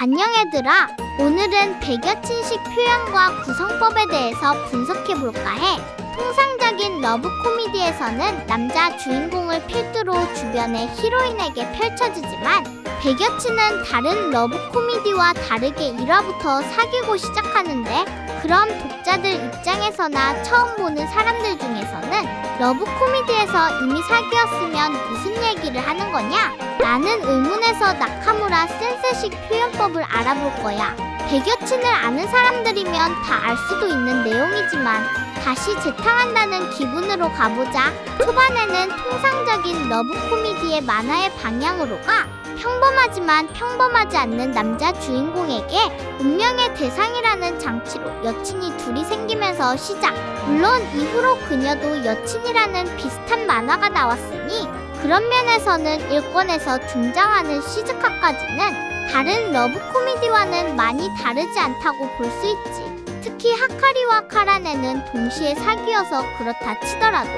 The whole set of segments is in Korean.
안녕 얘들아. 오늘은 백여친식 표현과 구성법에 대해서 분석해볼까 해. 통상적인 러브 코미디에서는 남자 주인공을 필두로 주변의 히로인에게 펼쳐지지만 백여친은 다른 러브 코미디와 다르게 1화부터 사귀고 시작하는데, 그럼 독자들 입장에서나 처음 보는 사람들 중에서는 러브 코미디에서 이미 사귀었으면 무슨 얘기를 하는 거냐? 라는 의문에서 나카무라 센세식 표현법을 알아볼 거야. 백여친을 아는 사람들이면 다 알 수도 있는 내용이지만 다시 재탕한다는 기분으로 가보자. 초반에는 통상적인 러브 코미디의 만화의 방향으로 가. 평범하지만 평범하지 않는 남자 주인공에게 운명의 대상이라는 장치로 여친이 둘이 생기면서 시작. 물론 이후로 그녀도 여친이라는 비슷한 만화가 나왔으니 그런 면에서는 1권에서 등장하는 시즈카까지는 다른 러브 코미디와는 많이 다르지 않다고 볼 수 있지. 특히 하카리와 카라네는 동시에 사귀어서 그렇다 치더라도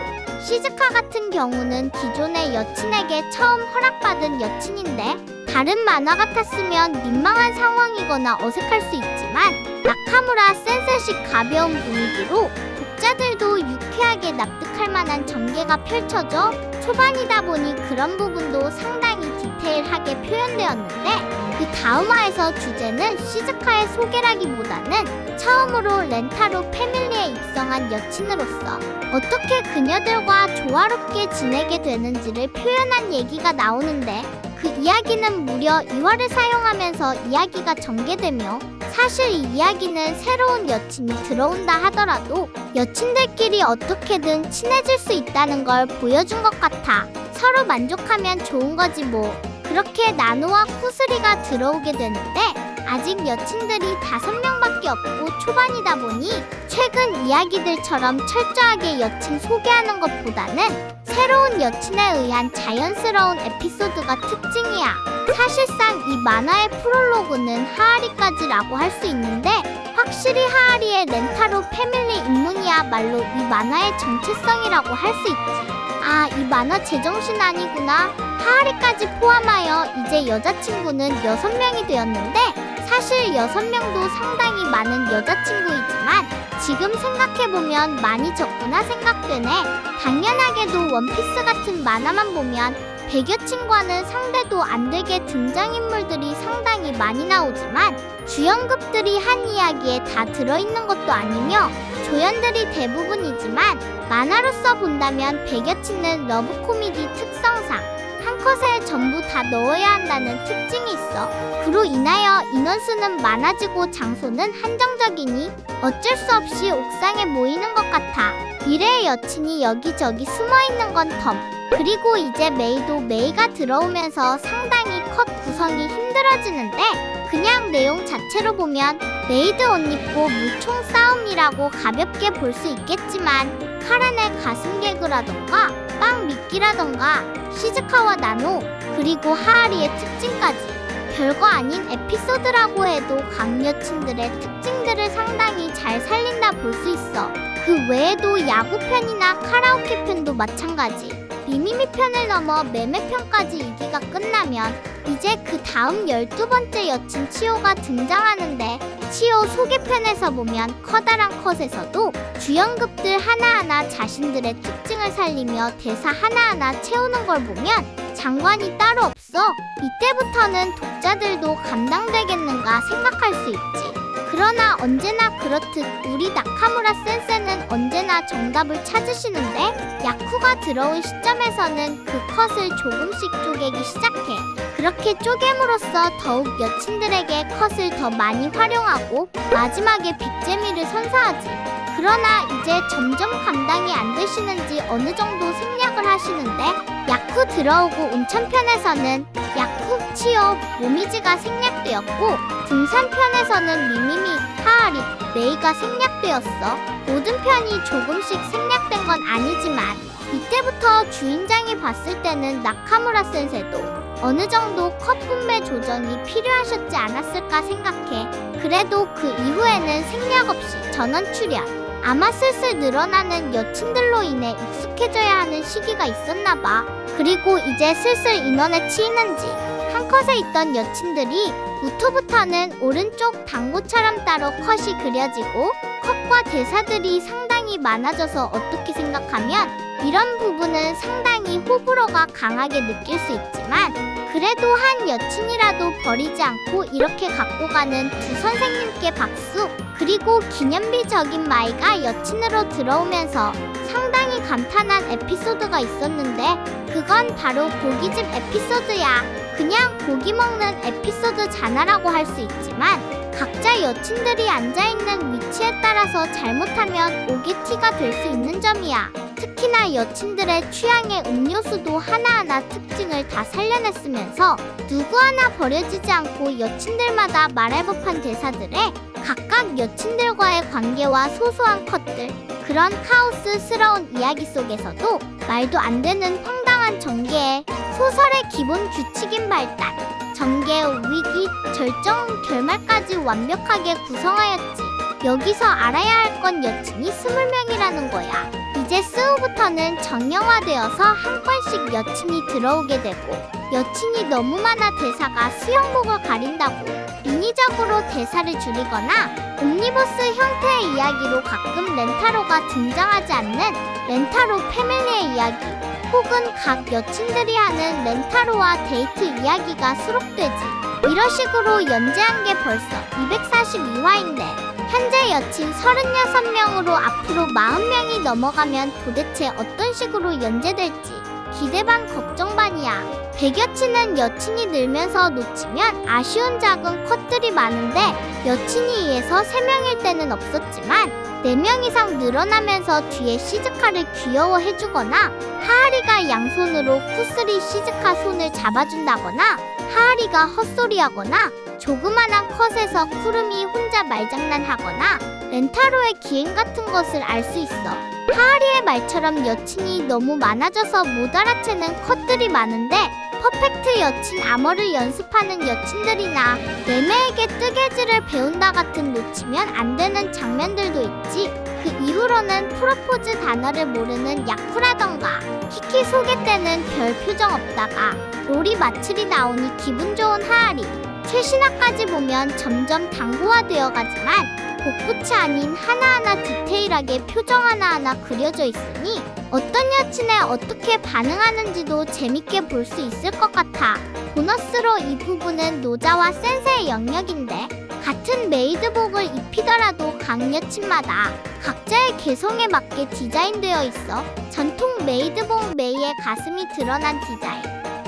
시즈카 같은 경우는 기존의 여친에게 처음 허락받은 여친인데, 다른 만화 같았으면 민망한 상황이거나 어색할 수 있지만 나카무라 센세식 가벼운 분위기로 독자들도 유쾌하게 납득할 만한 전개가 펼쳐져 초반이다 보니 그런 부분도 상당히 디테일하게 표현되었는데, 그 다음화에서 주제는 시즈카의 소개라기보다는 처음으로 렌타로 패밀리에 입성한 여친으로서 어떻게 그녀들과 조화롭게 지내게 되는지를 표현한 얘기가 나오는데, 그 이야기는 무려 2화를 사용하면서 이야기가 전개되며, 사실 이 이야기는 새로운 여친이 들어온다 하더라도 여친들끼리 어떻게든 친해질 수 있다는 걸 보여준 것 같아. 서로 만족하면 좋은 거지 뭐. 그렇게 나노와 쿠스리가 들어오게 되는데, 아직 여친들이 5명밖에 없고 초반이다 보니 최근 이야기들처럼 철저하게 여친 소개하는 것보다는 새로운 여친에 의한 자연스러운 에피소드가 특징이야. 사실상 이 만화의 프롤로그는 하아리까지라고 할 수 있는데, 확실히 하아리의 렌타로 패밀리 입문이야말로 이 만화의 정체성이라고 할 수 있지. 아, 이 만화 제정신 아니구나. 하아리까지 포함하여 이제 여자친구는 6명이 되었는데, 사실 6명도 상당히 많은 여자친구이지만 지금 생각해보면 많이 적구나 생각되네. 당연하게도 원피스 같은 만화만 보면 백여친과는 상대도 안 되게 등장인물들이 상당히 많이 나오지만 주연급들이 한 이야기에 다 들어있는 것도 아니며 조연들이 대부분이지만, 만화로서 본다면 백여친은 러브 코미디 특성상 한 컷에 전부 다 넣어야 한다는 특징이 있어. 그로 인하여 인원수는 많아지고 장소는 한정적이니 어쩔 수 없이 옥상에 모이는 것 같아. 미래의 여친이 여기저기 숨어있는 건 덤. 그리고 이제 메이가 들어오면서 상당히 컷 구성이 힘들어지는데, 그냥 내용 자체로 보면 메이드 옷 입고 무총 싸움이라고 가볍게 볼 수 있겠지만, 카란의 가슴 개그라던가 빵 미끼라던가 시즈카와 나노, 그리고 하아리의 특징까지 별거 아닌 에피소드라고 해도 강여친들의 특징들을 상당히 잘 살린다 볼 수 있어. 그 외에도 야구편이나 카라오케 편도 마찬가지. 미미미 편을 넘어 매매 편까지 2기가 끝나면 이제 그 다음 12번째 여친 치오가 등장하는데, 치오 소개편에서 보면 커다란 컷에서도 주연급들 하나하나 자신들의 특징을 살리며 대사 하나하나 채우는 걸 보면 장관이 따로 없어. 이때부터는 독자들도 감당되겠는가 생각할 수 있지. 그러나 언제나 그렇듯 우리 나카무라 센세는 언제나 정답을 찾으시는데, 야쿠가 들어온 시점에서는 그 컷을 조금씩 쪼개기 시작해. 그렇게 쪼개므로써 더욱 여친들에게 컷을 더 많이 활용하고 마지막에 빅재미를 선사하지. 그러나 이제 점점 감당이 안 되시는지 어느 정도 생략을 하시는데, 야쿠 들어오고 온천편에서는 야쿠, 치오, 모미지가 생략되었고, 등산편에서는 미미미, 하아리, 메이가 생략되었어. 모든 편이 조금씩 생략된 건 아니지만 이때부터 주인장이 봤을 때는 나카무라 센세도 어느 정도 컷 분배 조정이 필요하셨지 않았을까 생각해. 그래도 그 이후에는 생략 없이 전원 출연. 아마 슬슬 늘어나는 여친들로 인해 익숙해져야 하는 시기가 있었나 봐. 그리고 이제 슬슬 인원에 치이는지 한 컷에 있던 여친들이 우투부터는 오른쪽 당구처럼 따로 컷이 그려지고 컷과 대사들이 상당히 많아져서 어떻게 생각하면 이런 부분은 상당히 호불호가 강하게 느낄 수 있지만 그래도 한 여친이라도 버리지 않고 이렇게 갖고 가는 두 선생님께 박수. 그리고 기념비적인 마이가 여친으로 들어오면서 상당히 감탄한 에피소드가 있었는데 그건 바로 고깃집 에피소드야. 그냥 고기 먹는 에피소드잖아라고 할 수 있지만 각자 여친들이 앉아있는 위치에 따라서 잘못하면 오게티가 될 수 있는 점이야. 특히나 여친들의 취향의 음료수도 하나하나 특징을 다 살려냈으면서 누구 하나 버려지지 않고 여친들마다 말할 법한 대사들에 각각 여친들과의 관계와 소소한 컷들, 그런 카오스스러운 이야기 속에서도 말도 안 되는 황당한 전개에 소설의 기본 규칙인 발달, 전개, 위기, 절정, 결말까지 완벽하게 구성하였지. 여기서 알아야 할 건 여친이 20명이라는 거야. 이제 스우부터는 정형화되어서 한 건씩 여친이 들어오게 되고 여친이 너무 많아 대사가 수영복을 가린다고 인위적으로 대사를 줄이거나 옴니버스 형태의 이야기로 가끔 렌타로가 등장하지 않는 렌타로 패밀리의 이야기 혹은 각 여친들이 하는 렌타로와 데이트 이야기가 수록되지. 이런 식으로 연재한 게 벌써 242화인데 현재 여친 36명으로 앞으로 40명이 넘어가면 도대체 어떤 식으로 연재될지 기대 반 걱정 반이야. 백여친은 여친이 늘면서 놓치면 아쉬운 작은 컷들이 많은데 여친이 2에서 3명일 때는 없었지만 4명 이상 늘어나면서 뒤에 시즈카를 귀여워해주거나 하하리가 양손으로 쿠스리 시즈카 손을 잡아준다거나 하하리가 헛소리하거나 조그만한 컷에서 쿠름이 혼자 말장난하거나 렌타로의 기행 같은 것을 알 수 있어. 하하리의 말처럼 여친이 너무 많아져서 못 알아채는 컷들이 많은데 퍼펙트 여친 암호를 연습하는 여친들이나 매매에게 뜨개질을 배운다 같은 놓치면 안 되는 장면들도 있지. 그 이후로는 프로포즈 단어를 모르는 야쿠라던가 키키 소개 때는 별 표정 없다가 로리 마츠리 나오니 기분 좋은 하하리, 최신화까지 보면 점점 당구화되어 가지만 복붙이 아닌 하나하나 디테일하게 표정 하나하나 그려져 있으니 어떤 여친에 어떻게 반응하는지도 재밌게 볼 수 있을 것 같아. 보너스로 이 부분은 노자와 센세의 영역인데 같은 메이드복을 입히더라도 각 여친마다 각자의 개성에 맞게 디자인되어 있어. 전통 메이드복 메이의 가슴이 드러난 디자인,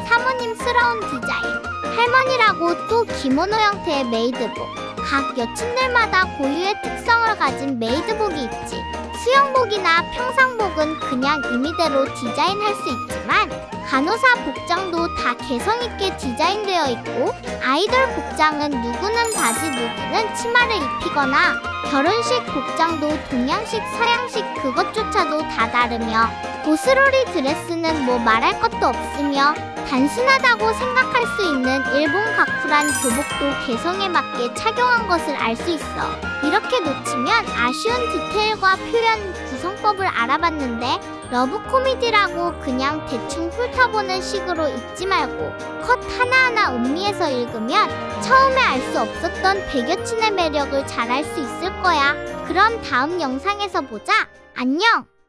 사모님스러운 디자인, 할머니라고 또 기모노 형태의 메이드복, 각 여친들마다 고유의 특성을 가진 메이드복이 있지. 수영복이나 평상복은 그냥 임의대로 디자인할 수 있지만 간호사 복장도 다 개성있게 디자인되어 있고 아이돌 복장은 누구는 바지 누구는 치마를 입히거나 결혼식 복장도 동양식 서양식 그것조차도 다 다르며 보스로리 드레스는 뭐 말할 것도 없으며 단순하다고 생각할 수 있는 일본 가쿠란 교복도 개성에 맞게 착용한 것을 알 수 있어. 이렇게 놓치면 아쉬운 디테일과 표현 구성법을 알아봤는데 러브 코미디라고 그냥 대충 훑어보는 식으로 읽지 말고 컷 하나하나 음미해서 읽으면 처음에 알 수 없었던 백여친의 매력을 잘 알 수 있을 거야. 그럼 다음 영상에서 보자. 안녕!